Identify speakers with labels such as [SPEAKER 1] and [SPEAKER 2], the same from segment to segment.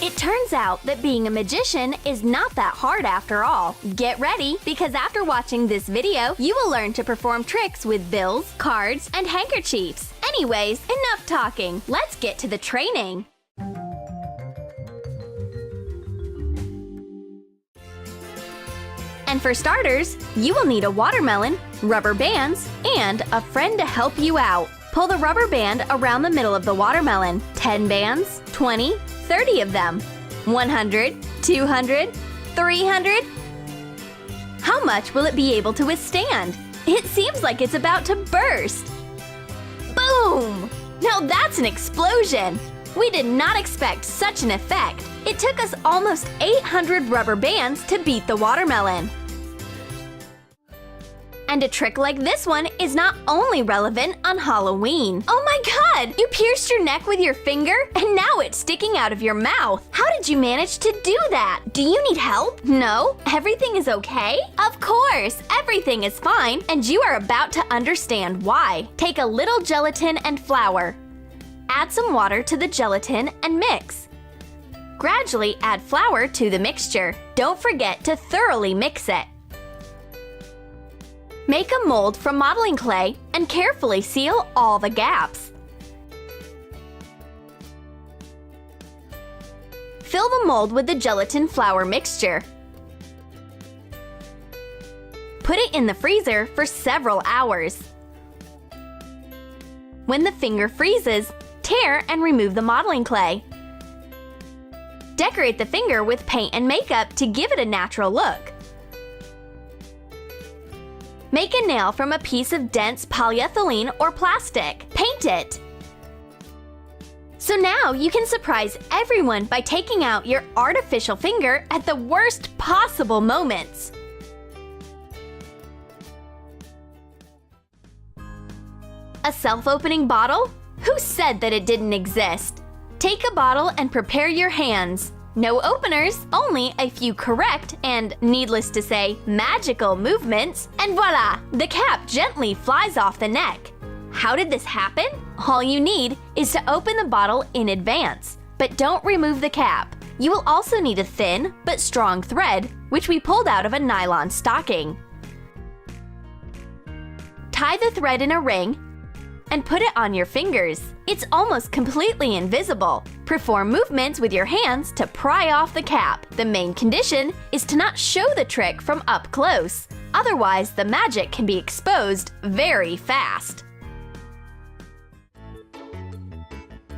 [SPEAKER 1] It turns out that being a magician is not that hard after all. Get ready, because after watching this video, you will learn to perform tricks with bills, cards, and handkerchiefs. Anyways, enough talking. Let's get to the training. And for starters, you will need a watermelon, rubber bands, and a friend to help you out. Pull the rubber band around the middle of the watermelon. 10 bands, 20, 30 of them. 100, 200, 300. How much will it be able to withstand? It seems like it's about to burst. Boom! Now that's an explosion! We did not expect such an effect. It took us almost 800 rubber bands to beat the watermelon. And a trick like this one is not only relevant on Halloween. Oh my god! You pierced your neck with your finger, and now it's sticking out of your mouth. How did you manage to do that? Do you need help? No? Everything is okay? Of course! Everything is fine, and you are about to understand why. Take a little gelatin and flour. Add some water to the gelatin and mix. Gradually add flour to the mixture. Don't forget to thoroughly mix it. Make a mold from modeling clay and carefully seal all the gaps. Fill the mold with the gelatin flour mixture. Put it in the freezer for several hours. When the finger freezes, tear and remove the modeling clay. Decorate the finger with paint and makeup to give it a natural look. Make a nail from a piece of dense polyethylene or plastic. Paint it. So now you can surprise everyone by taking out your artificial finger at the worst possible moments. A self-opening bottle? Who said that it didn't exist? Take a bottle and prepare your hands. No openers, only a few correct and, needless to say, magical movements, and voila! The cap gently flies off the neck. How did this happen? All you need is to open the bottle in advance, but don't remove the cap. You will also need a thin but strong thread, which we pulled out of a nylon stocking. Tie the thread in a ring and put it on your fingers. It's almost completely invisible. Perform movements with your hands to pry off the cap. The main condition is to not show the trick from up close. Otherwise, the magic can be exposed very fast.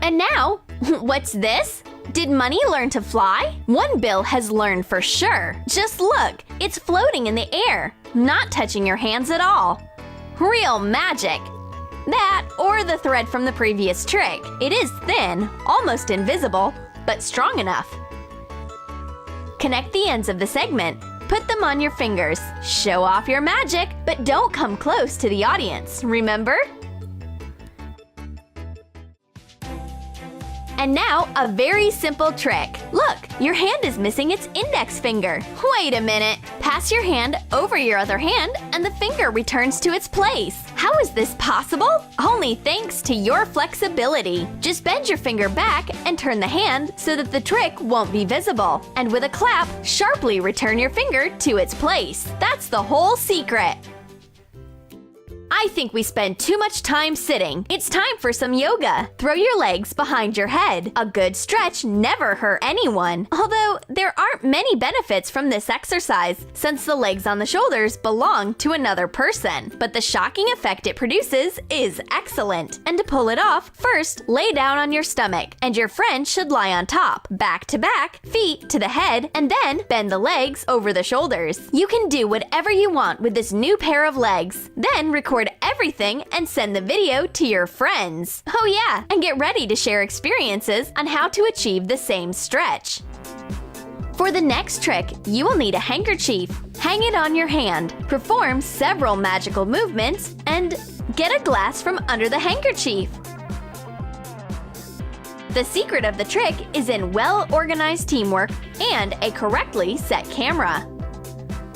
[SPEAKER 1] And now, what's this? Did money learn to fly? One bill has learned for sure. Just look, it's floating in the air, not touching your hands at all. Real magic. That, or the thread from the previous trick. It is thin, almost invisible, but strong enough. Connect the ends of the segment. Put them on your fingers. Show off your magic, but don't come close to the audience, remember? And now, a very simple trick. Look, your hand is missing its index finger. Wait a minute. Pass your hand over your other hand and the finger returns to its place. How is this possible? Only thanks to your flexibility. Just bend your finger back and turn the hand so that the trick won't be visible. And with a clap, sharply return your finger to its place. That's the whole secret. I think we spend too much time sitting. It's time for some yoga. Throw your legs behind your head. A good stretch never hurt anyone. Although, there aren't many benefits from this exercise, since the legs on the shoulders belong to another person. But the shocking effect it produces is excellent. And to pull it off, first lay down on your stomach, and your friend should lie on top, back to back, feet to the head, and then bend the legs over the shoulders. You can do whatever you want with this new pair of legs. Then record everything and send the video to your friends. Oh yeah, and get ready to share experiences on how to achieve the same stretch. For the next trick, you will need a handkerchief. Hang it on your hand, perform several magical movements, and get a glass from under the handkerchief. The secret of the trick is in well-organized teamwork and a correctly set camera.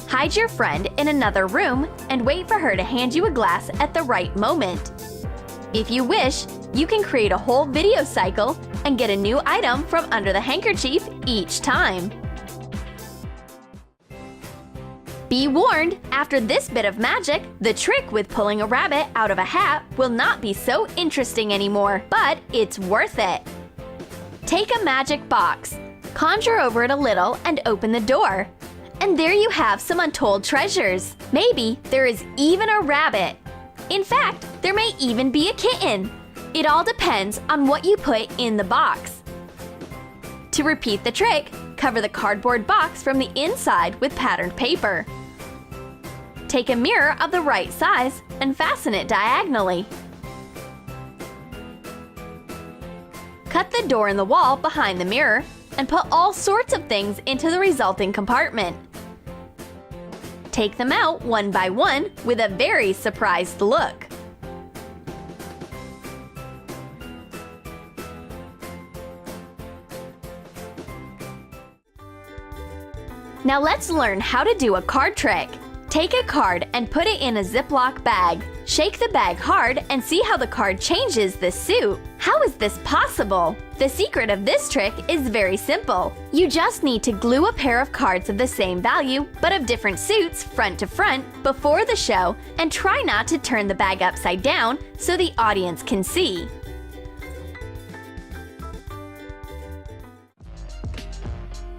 [SPEAKER 1] Hide your friend in another room and wait for her to hand you a glass at the right moment. If you wish, you can create a whole video cycle and get a new item from under the handkerchief each time. Be warned, after this bit of magic, the trick with pulling a rabbit out of a hat will not be so interesting anymore, but it's worth it. Take a magic box, conjure over it a little and open the door. And there you have some untold treasures. Maybe there is even a rabbit. In fact, there may even be a kitten. It all depends on what you put in the box. To repeat the trick, cover the cardboard box from the inside with patterned paper. Take a mirror of the right size and fasten it diagonally. Cut the door in the wall behind the mirror and put all sorts of things into the resulting compartment. Take them out one by one with a very surprised look. Now let's learn how to do a card trick. Take a card and put it in a Ziploc bag. Shake the bag hard and see how the card changes the suit. How is this possible? The secret of this trick is very simple. You just need to glue a pair of cards of the same value, but of different suits, front to front, before the show, and try not to turn the bag upside down so the audience can see.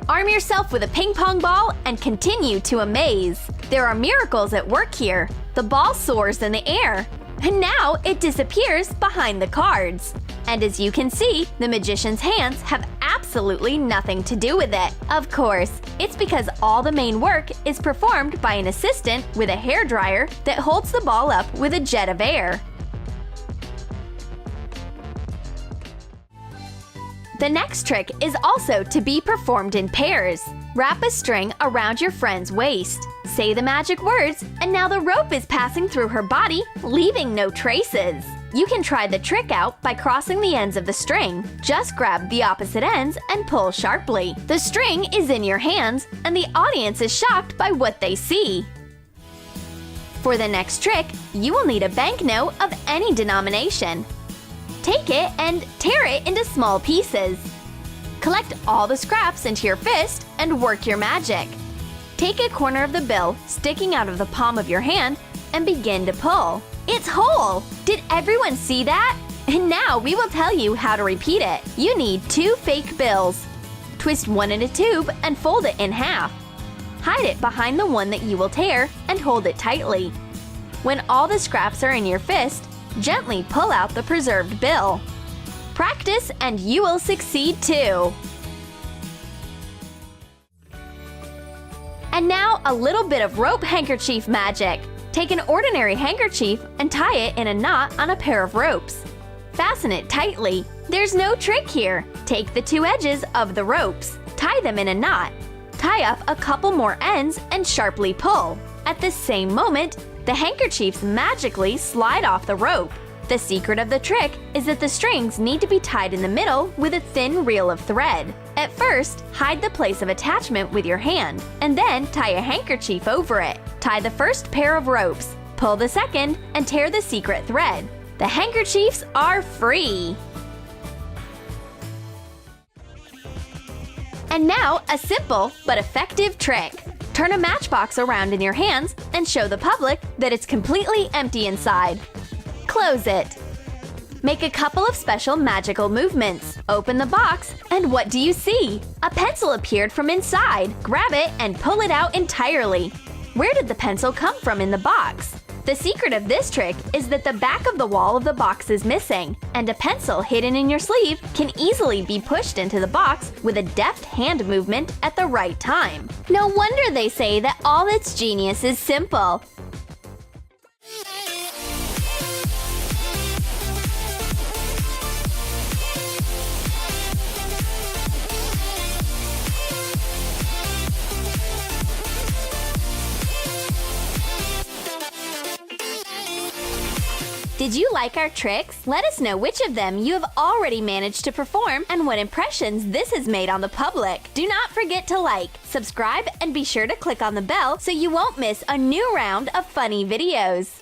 [SPEAKER 1] Arm yourself with a ping pong ball and continue to amaze. There are miracles at work here. The ball soars in the air, and now it disappears behind the cards. And as you can see, the magician's hands have absolutely nothing to do with it. Of course, it's because all the main work is performed by an assistant with a hairdryer that holds the ball up with a jet of air. The next trick is also to be performed in pairs. Wrap a string around your friend's waist. Say the magic words, and now the rope is passing through her body, leaving no traces. You can try the trick out by crossing the ends of the string. Just grab the opposite ends and pull sharply. The string is in your hands, and the audience is shocked by what they see. For the next trick, you will need a banknote of any denomination. Take it and tear it into small pieces. Collect all the scraps into your fist and work your magic. Take a corner of the bill sticking out of the palm of your hand and begin to pull. It's whole! Did everyone see that? And now we will tell you how to repeat it. You need 2 fake bills. Twist one in a tube and fold it in half. Hide it behind the one that you will tear and hold it tightly. When all the scraps are in your fist, gently pull out the preserved bill. Practice and you will succeed too! And now a little bit of rope handkerchief magic. Take an ordinary handkerchief and tie it in a knot on a pair of ropes. Fasten it tightly. There's no trick here. Take the 2 edges of the ropes, tie them in a knot. Tie up a couple more ends and sharply pull. At the same moment, the handkerchiefs magically slide off the rope. The secret of the trick is that the strings need to be tied in the middle with a thin reel of thread. At first, hide the place of attachment with your hand, and then tie a handkerchief over it. Tie the first pair of ropes, pull the second, and tear the secret thread. The handkerchiefs are free! And now, a simple but effective trick. Turn a matchbox around in your hands and show the public that it's completely empty inside. Close it. Make a couple of special magical movements. Open the box, and what do you see? A pencil appeared from inside. Grab it and pull it out entirely. Where did the pencil come from in the box? The secret of this trick is that the back of the wall of the box is missing, and a pencil hidden in your sleeve can easily be pushed into the box with a deft hand movement at the right time. No wonder they say that all its genius is simple. Did you like our tricks? Let us know which of them you have already managed to perform and what impressions this has made on the public. Do not forget to like, subscribe, and be sure to click on the bell so you won't miss a new round of funny videos.